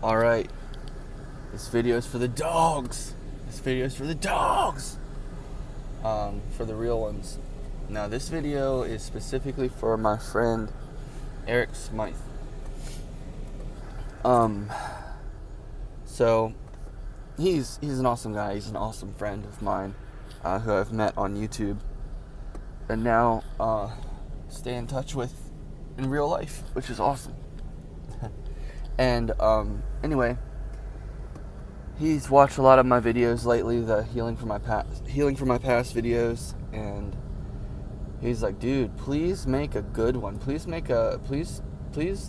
Alright, this video is for the dogs. This video is for the dogs. For the real ones. Now, this video is specifically for my friend Eric Smythe. So he's an awesome guy. He's an awesome friend of mine who I've met on YouTube, and now stay in touch with in real life, which is awesome. And anyway, he's watched a lot of my videos lately, the healing from my past videos, and he's like, dude, please make a good one. Please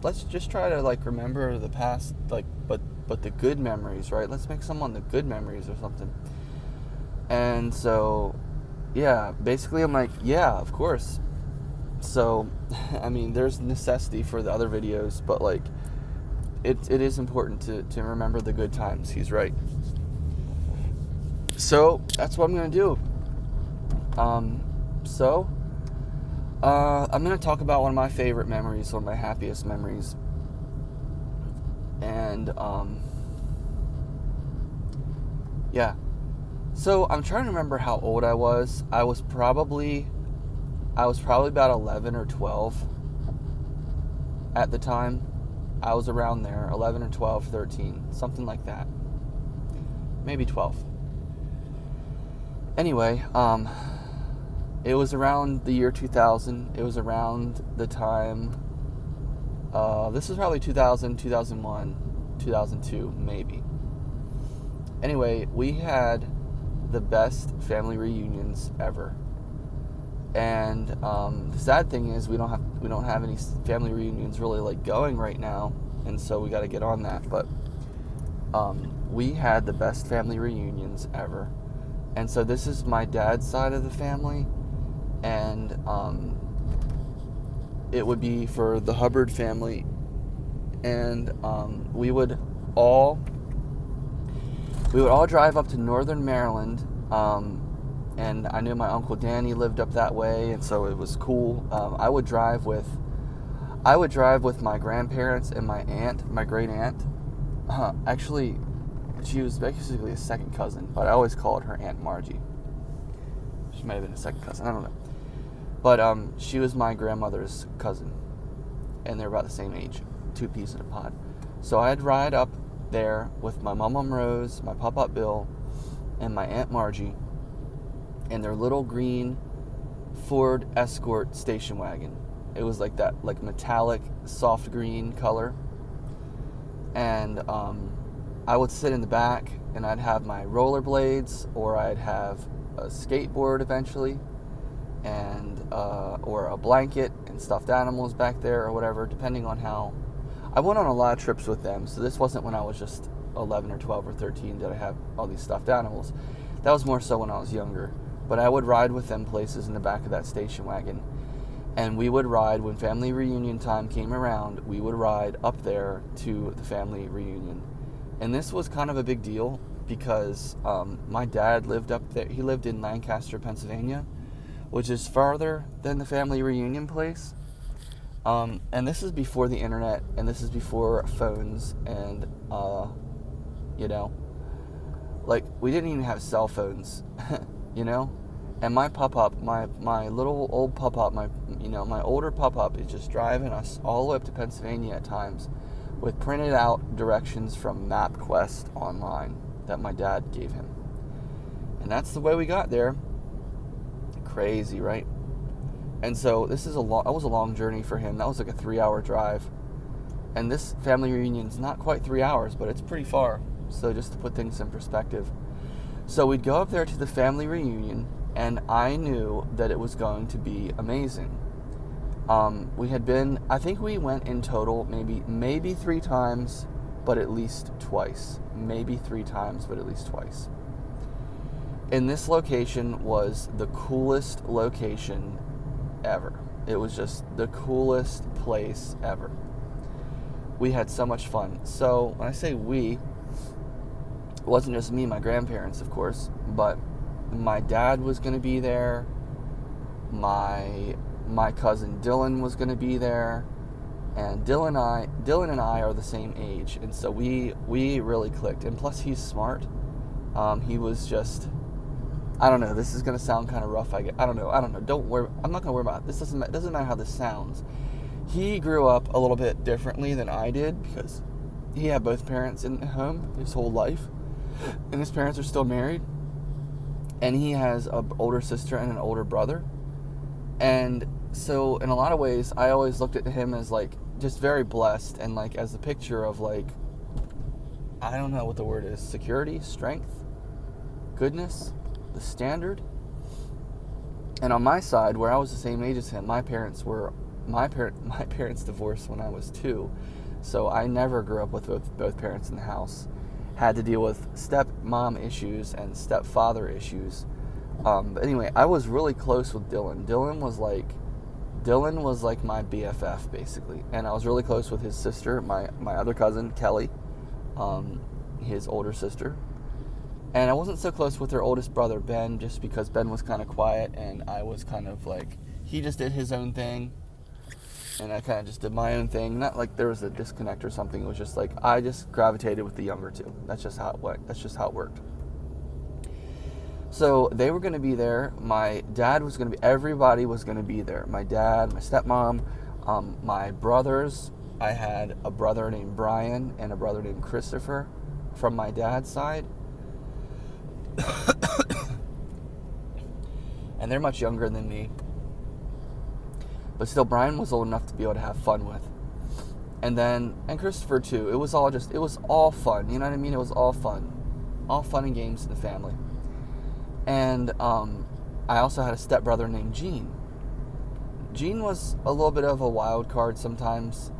let's just try to like remember the past, like but the good memories, right? Let's make some on the good memories or something. And so yeah, basically I'm like, yeah, of course. So I mean, there's necessity for the other videos, but like it is important to remember the good times. He's right. So that's what I'm gonna do. I'm gonna talk about one of my favorite memories, one of my happiest memories. And yeah. So I'm trying to remember how old I was. I was probably about 11 or 12 at the time. I was around there, 11 or 12, 13, something like that. Maybe 12. Anyway, it was around the year 2000. It was around the time, this was probably 2000, 2001, 2002, maybe. Anyway, we had the best family reunions ever. And the sad thing is we don't have any family reunions really like going right now, and so we got to get on that. But we had the best family reunions ever. And so this is my dad's side of the family, and it would be for the Hubbard family, and we would all drive up to Northern Maryland. And I knew my Uncle Danny lived up that way, and so it was cool. I would drive with my grandparents and my aunt, my great aunt. Actually, she was basically a second cousin, but I always called her Aunt Margie. She might have been a second cousin, I don't know. But she was my grandmother's cousin, and they're about the same age, two peas in a pod. So I'd ride up there with my Mom Rose, my Pop Bill, and my Aunt Margie, and their little green Ford Escort station wagon. It was like that, like metallic, soft green color. And I would sit in the back, and I'd have my rollerblades, or I'd have a skateboard eventually, and or a blanket and stuffed animals back there, or whatever, depending on how. I went on a lot of trips with them, so this wasn't when I was just 11 or 12 or 13 did I have all these stuffed animals. That was more so when I was younger. But I would ride with them places in the back of that station wagon. And we would ride, when family reunion time came around, we would ride up there to the family reunion. And this was kind of a big deal because my dad lived up there. He lived in Lancaster, Pennsylvania, which is farther than the family reunion place. And this is before the internet, and this is before phones, and, like, we didn't even have cell phones, And my pup-up, my little old pup-up, my older pup-up is just driving us all the way up to Pennsylvania at times with printed out directions from MapQuest online that my dad gave him. And that's the way we got there. Crazy, right? And so that was a long journey for him. That was like a 3-hour drive. And this family reunion's not quite 3 hours, but it's pretty far. So just to put things in perspective. So we'd go up there to the family reunion, and I knew that it was going to be amazing. I think we went in total maybe 3 times, but at least twice. Maybe 3 times, but at least twice. And this location was the coolest location ever. It was just the coolest place ever. We had so much fun. So when I say we, it wasn't just me and my grandparents, of course, but my dad was going to be there. My cousin Dylan was going to be there. And Dylan and I are the same age, and so we really clicked. And plus, he's smart. He was just, I don't know. This is gonna sound kind of rough. I don't know. Don't worry. I'm not gonna worry about it. This doesn't matter how this sounds. He grew up a little bit differently than I did because he had both parents in the home his whole life, and his parents are still married. And he has an older sister and an older brother. And so in a lot of ways, I always looked at him as like just very blessed, and like as a picture of like, I don't know what the word is, security, strength, goodness, the standard. And on my side, where I was the same age as him, my parents divorced when I was 2, so I never grew up with both parents in the house. Had to deal with stepmom issues and stepfather issues. But anyway, I was really close with Dylan. Dylan was like my BFF basically, and I was really close with his sister, my other cousin Kelly, his older sister. And I wasn't so close with her oldest brother Ben, just because Ben was kind of quiet and I was kind of like, he just did his own thing and I kind of just did my own thing. Not like there was a disconnect or something. It was just like I just gravitated with the younger two. That's just how it went. That's just how it worked. So they were going to be there. My dad was going to be, everybody was going to be there. My dad, my stepmom, my brothers. I had a brother named Brian and a brother named Christopher from my dad's side. And they're much younger than me. But still, Brian was old enough to be able to have fun with. And Christopher too. It was all fun. You know what I mean? It was all fun. All fun and games in the family. And I also had a stepbrother named Gene. Gene was a little bit of a wild card sometimes.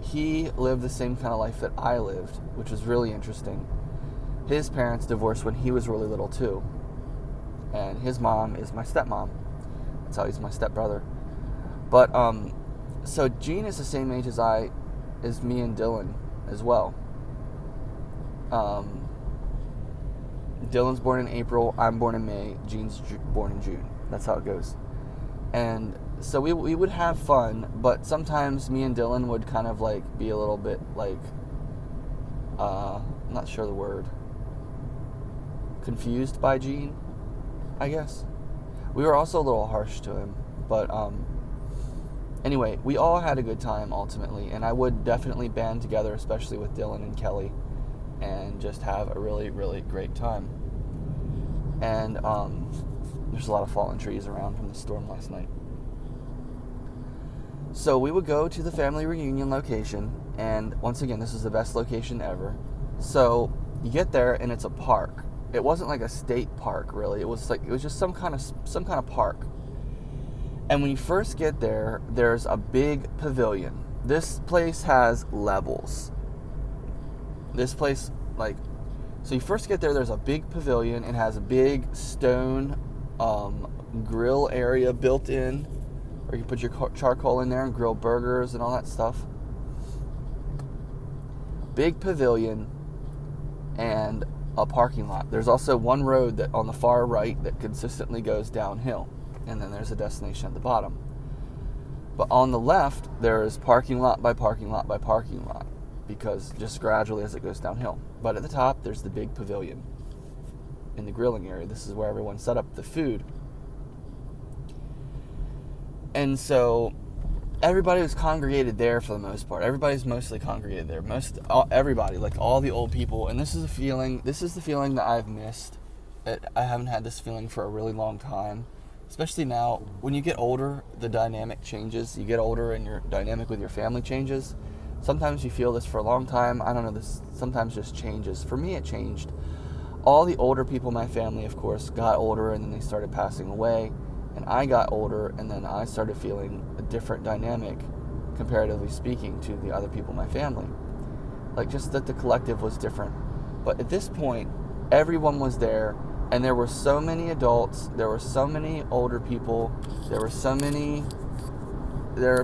He lived the same kind of life that I lived, which was really interesting. His parents divorced when he was really little too. And his mom is my stepmom. That's how he's my stepbrother. But, so Gene is the same age as me and Dylan as well. Dylan's born in April, I'm born in May, Gene's born in June. That's how it goes. And so we would have fun, but sometimes me and Dylan would kind of like be a little bit like, I'm not sure the word, confused by Gene, I guess. We were also a little harsh to him, but anyway, we all had a good time ultimately, and I would definitely band together, especially with Dylan and Kelly, and just have a really, really great time. And there's a lot of fallen trees around from the storm last night. So we would go to the family reunion location, and once again, this is the best location ever. So you get there, and it's a park. It wasn't like a state park, really. It was just some kind of park. And when you first get there, there's a big pavilion. This place has levels. This place, so you first get there, there's a big pavilion. It has a big stone grill area built in, where you put your charcoal in there and grill burgers and all that stuff. Big pavilion and a parking lot. There's also one road that on the far right that consistently goes downhill, and then there's a destination at the bottom. But on the left, there is parking lot by parking lot by parking lot, because just gradually as it goes downhill. But at the top, there's the big pavilion in the grilling area. This is where everyone set up the food. And so everybody was congregated there for the most part. Everybody's mostly congregated there. Everybody, like all the old people. And this is the feeling that I've missed. I haven't had this feeling for a really long time. Especially now, when you get older, the dynamic changes. You get older and your dynamic with your family changes. Sometimes you feel this for a long time. I don't know, this sometimes just changes. For me, it changed. All the older people in my family, of course, got older and then they started passing away. And I got older, and then I started feeling a different dynamic, comparatively speaking, to the other people in my family. Like, just that the collective was different. But at this point, everyone was there, and there were so many adults, there were so many older people, there are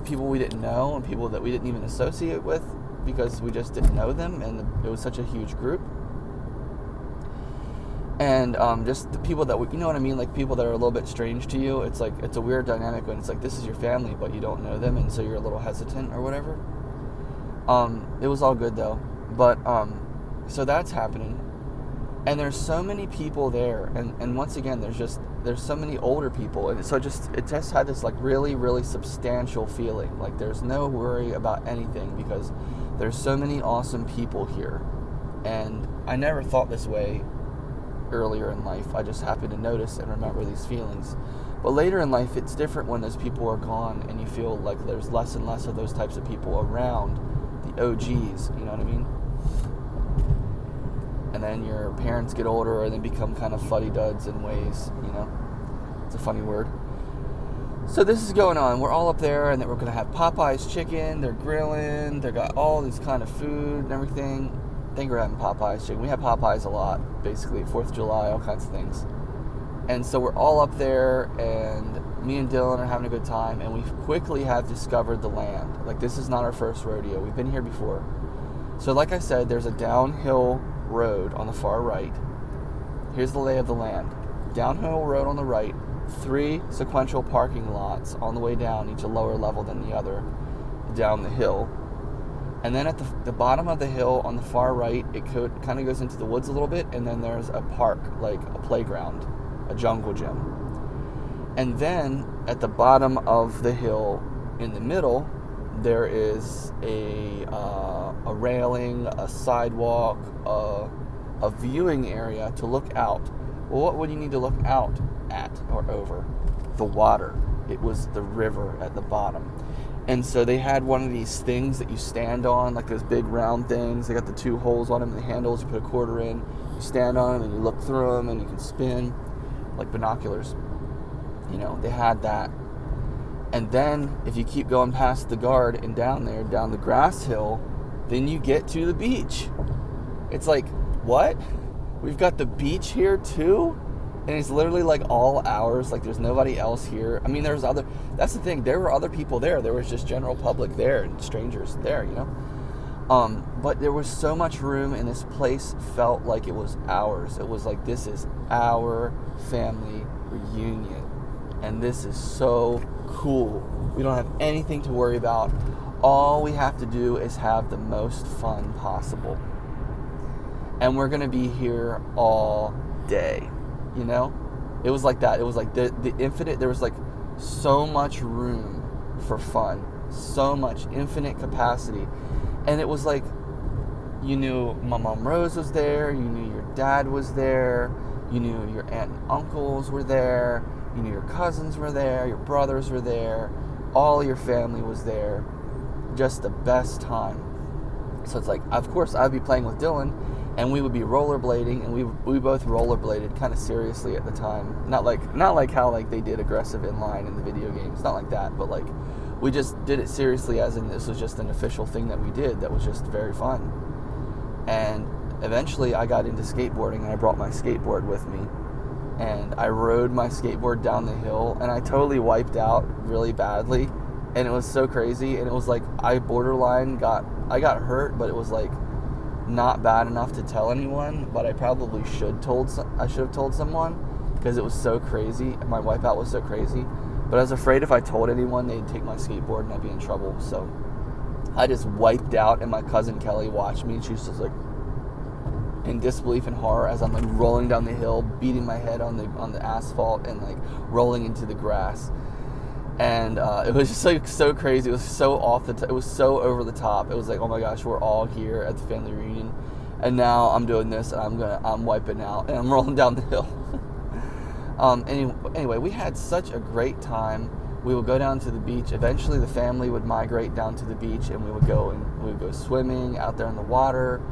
people we didn't know, and people that we didn't even associate with, because we just didn't know them, and it was such a huge group. And just the people that you know what I mean, like people that are a little bit strange to you. It's like it's a weird dynamic when it's like this is your family, but you don't know them, and so you're a little hesitant or whatever. It was all good though, but so that's happening, and there's so many people there, and once again, there's so many older people, and so it just had this like really really substantial feeling, like there's no worry about anything because there's so many awesome people here, and I never thought this way earlier in life. I just happened to notice and remember these feelings. But later in life, it's different when those people are gone and you feel like there's less and less of those types of people around, the OGs, you know what I mean? And then your parents get older and they become kind of fuddy-duds in ways, you know? It's a funny word. So this is going on. We're all up there, and then we're going to have Popeye's chicken. They're grilling. They got all this kind of food and everything. I think we're having Popeye's chicken. We have Popeye's a lot, basically. 4th of July, all kinds of things. And so we're all up there, and me and Dylan are having a good time, and we quickly have discovered the land. Like, this is not our first rodeo. We've been here before. So like I said, there's a downhill road on the far right. Here's the lay of the land. Downhill road on the right, 3 sequential parking lots on the way down, each a lower level than the other, down the hill. And then at the bottom of the hill on the far right, it kind of goes into the woods a little bit, and then there's a park, like a playground, a jungle gym. And then at the bottom of the hill in the middle, there is a railing, a sidewalk, a viewing area to look out. Well, what would you need to look out at or over? The water. It was the river at the bottom. And so they had one of these things that you stand on, like those big round things. They got the 2 holes on them and the handles. You put a quarter in, you stand on them, and you look through them, and you can spin like binoculars. You know, they had that. And then if you keep going past the guard and down there, down the grass hill, then you get to the beach. It's like, what? We've got the beach here too? And it's literally like all hours, like there's nobody else here. I mean, that's the thing, there were other people there. There was just general public there and strangers there, you know? But there was so much room, and this place felt like it was ours. It was like, this is our family reunion. And this is so cool. We don't have anything to worry about. All we have to do is have the most fun possible. And we're going to be here all day. You know, it was like that. It was like the infinite. There was like so much room for fun, so much infinite capacity, and it was like you knew my mom Rose was there, you knew your dad was there, you knew your aunt and uncles were there, you knew your cousins were there, your brothers were there, all your family was there. Just the best time. So it's like, of course, I'd be playing with Dylan. And we would be rollerblading, and we both rollerbladed kind of seriously at the time. Not like how like they did aggressive inline in the video games. Not like that, but like we just did it seriously, as in this was just an official thing that we did that was just very fun. And eventually I got into skateboarding, and I brought my skateboard with me. And I rode my skateboard down the hill, and I totally wiped out really badly. And it was so crazy, and it was like I got hurt, but it was like not bad enough to tell anyone, but I probably should have told someone, because it was so crazy. My wipeout was so crazy, but I was afraid if I told anyone, they'd take my skateboard and I'd be in trouble. So I just wiped out, and my cousin Kelly watched me, and she was just like in disbelief and horror as I'm like rolling down the hill, beating my head on the asphalt and like rolling into the grass. And it was just like so crazy. It was so it was so over the top. It was like, oh my gosh, we're all here at the family reunion, and now I'm doing this, and I'm wiping out, and I'm rolling down the hill. Anyway, we had such a great time. We would go down to the beach. Eventually, the family would migrate down to the beach, and we would go swimming out there in the water.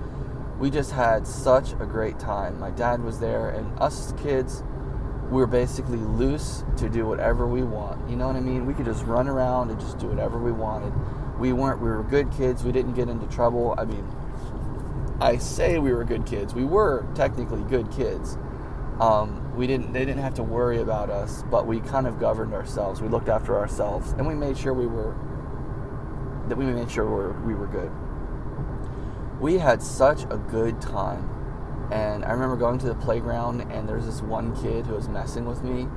We just had such a great time. My dad was there, and us kids, we were basically loose to do whatever we want. You know what I mean? We could just run around and just do whatever we wanted. We were good kids. We didn't get into trouble. I mean, I say we were good kids. We were technically good kids. They didn't have to worry about us, but we kind of governed ourselves. We looked after ourselves, and we made sure we were good. We had such a good time. And I remember going to the playground, and there's this one kid who was messing with me,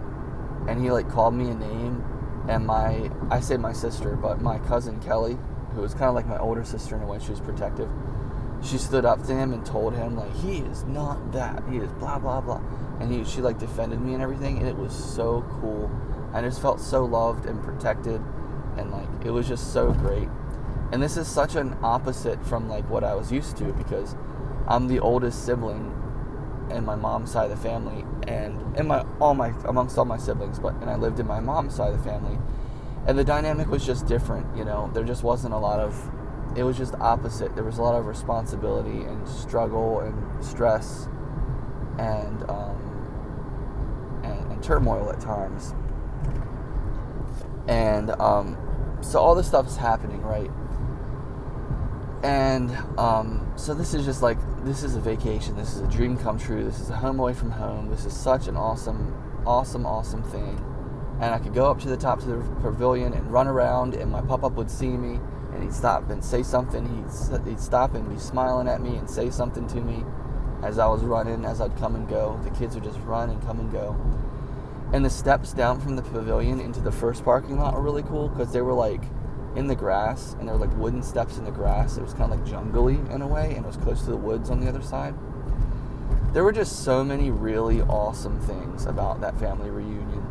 and he like called me a name, and I say my sister, but my cousin Kelly, who was kind of like my older sister in a way, she was protective. She stood up to him and told him like, he is not that, he is blah blah blah, and she like defended me and everything, and it was so cool. I just felt so loved and protected, and like it was just so great. And this is such an opposite from like what I was used to, because I'm the oldest sibling in my mom's side of the family, and amongst all my siblings, and I lived in my mom's side of the family, and the dynamic was just different. There just wasn't a lot of. It was just opposite. There was a lot of responsibility and struggle and stress and turmoil at times. And so all this stuff is happening, right? And so this is just like, this is a vacation. This is a dream come true. This is a home away from home. This is such an awesome thing. And I could go up to the top of the pavilion and run around, and my pop-up would see me, and he'd stop and say something. He'd stop and be smiling at me and say something to me as I was running, as I'd come and go. The kids would just run and come and go. And the steps down from the pavilion into the first parking lot were really cool, because they were like in the grass, and they were like wooden steps in the grass. It was kind of like jungly in a way, and it was close to the woods on the other side. There were just so many really awesome things about that family reunion.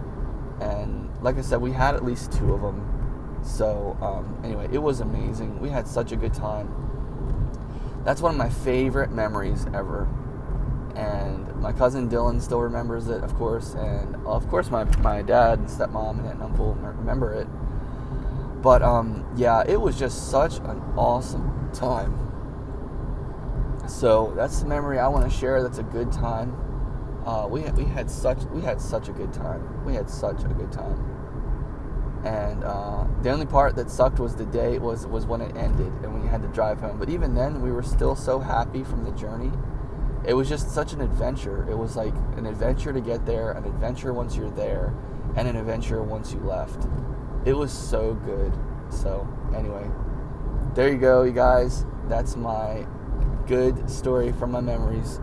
And like I said, we had at least 2 of them. So anyway, it was amazing. We had such a good time. That's one of my favorite memories ever. And my cousin Dylan still remembers it, of course. And of course my dad and stepmom and aunt and uncle remember it. But yeah, it was just such an awesome time. So that's the memory I want to share. That's a good time. We had such a good time. We had such a good time. And the only part that sucked was the day was when it ended and we had to drive home. But even then, we were still so happy from the journey. It was just such an adventure. It was like an adventure to get there, an adventure once you're there, and an adventure once you left. It was so good. So anyway, there you go, you guys. That's my good story from my memories.